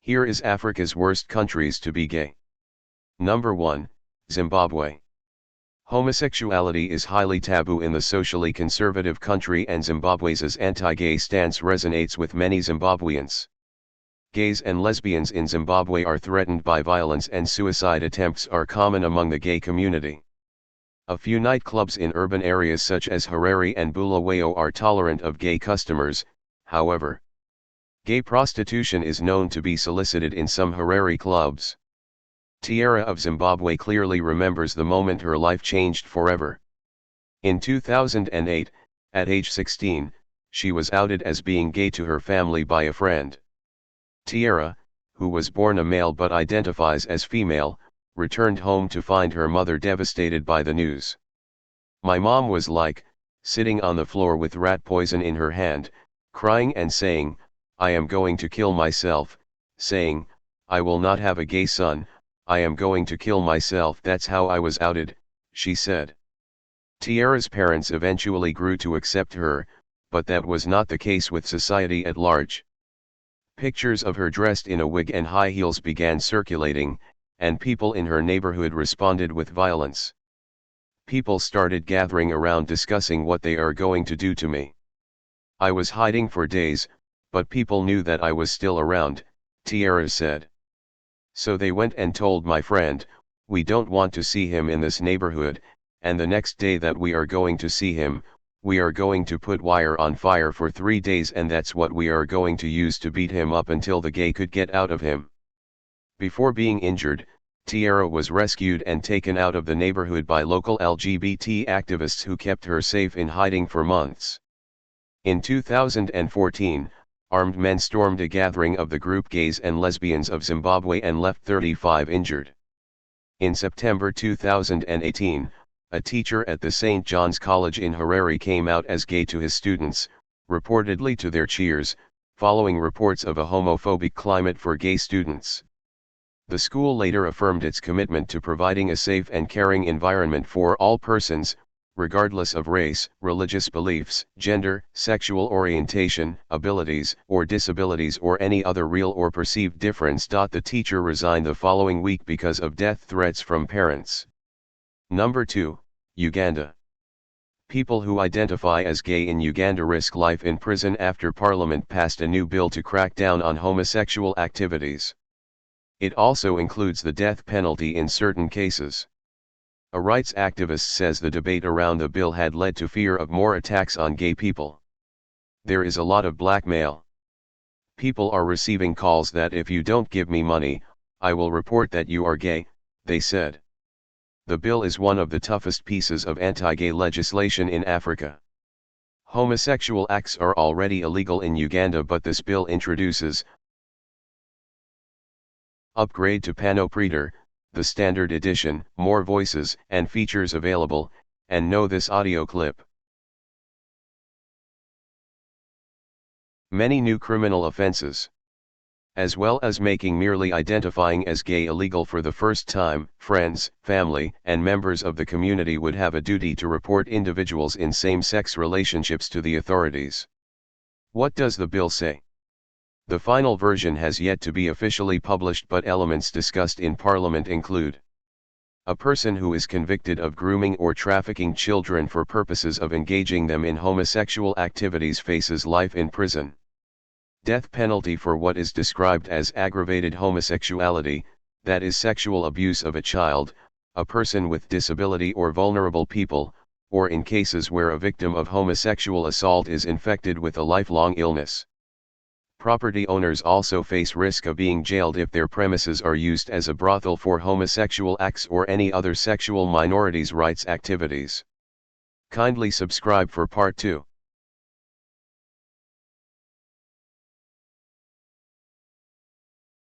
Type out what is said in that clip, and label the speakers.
Speaker 1: Here is Africa's worst countries to be gay. Number 1, Zimbabwe. Homosexuality is highly taboo in the socially conservative country, and Zimbabwe's anti-gay stance resonates with many Zimbabweans. Gays and lesbians in Zimbabwe are threatened by violence, and suicide attempts are common among the gay community. A few nightclubs in urban areas such as Harare and Bulawayo are tolerant of gay customers, however. Gay prostitution is known to be solicited in some Harare clubs. Tiara of Zimbabwe clearly remembers the moment her life changed forever. In 2008, at age 16, she was outed as being gay to her family by a friend. Tiara, who was born a male but identifies as female, returned home to find her mother devastated by the news. "My mom was like, sitting on the floor with rat poison in her hand, crying and saying, 'I am going to kill myself,' saying, 'I will not have a gay son, I am going to kill myself. That's how I was outed,' she said." Tiara's parents eventually grew to accept her, but that was not the case with society at large. Pictures of her dressed in a wig and high heels began circulating, and people in her neighborhood responded with violence. "People started gathering around discussing what they are going to do to me. I was hiding for days, but people knew that I was still around," Tiara said. "So they went and told my friend, 'We don't want to see him in this neighborhood, and the next day that we are going to see him, we are going to put wire on fire for 3 days, and that's what we are going to use to beat him up until the gay could get out of him.'" Before being injured, Tiara was rescued and taken out of the neighborhood by local LGBT activists who kept her safe in hiding for months. In 2014, armed men stormed a gathering of the group Gays and Lesbians of Zimbabwe and left 35 injured. In September 2018, a teacher at the St. John's College in Harare came out as gay to his students, reportedly to their cheers, following reports of a homophobic climate for gay students. The school later affirmed its commitment to providing a safe and caring environment for all persons, regardless of race, religious beliefs, gender, sexual orientation, abilities, or disabilities, or any other real or perceived difference. The teacher resigned the following week because of death threats from parents. Number 2, Uganda. People who identify as gay in Uganda risk life in prison after Parliament passed a new bill to crack down on homosexual activities. It also includes the death penalty in certain cases. A rights activist says the debate around the bill had led to fear of more attacks on gay people. "There is a lot of blackmail. People are receiving calls that if you don't give me money, I will report that you are gay," they said. The bill is one of the toughest pieces of anti-gay legislation in Africa. Homosexual acts are already illegal in Uganda, but this bill introduces upgrade to Panopreader, the standard edition, more voices and features available, and know this audio clip. Many new criminal offenses. As well as making merely identifying as gay illegal for the first time, friends, family, and members of the community would have a duty to report individuals in same-sex relationships to the authorities. What does the bill say? The final version has yet to be officially published, but elements discussed in Parliament include: a person who is convicted of grooming or trafficking children for purposes of engaging them in homosexual activities faces life in prison. Death penalty for what is described as aggravated homosexuality, that is sexual abuse of a child, a person with disability or vulnerable people, or in cases where a victim of homosexual assault is infected with a lifelong illness. Property owners also face risk of being jailed if their premises are used as a brothel for homosexual acts or any other sexual minorities' rights activities. Kindly subscribe for Part 2.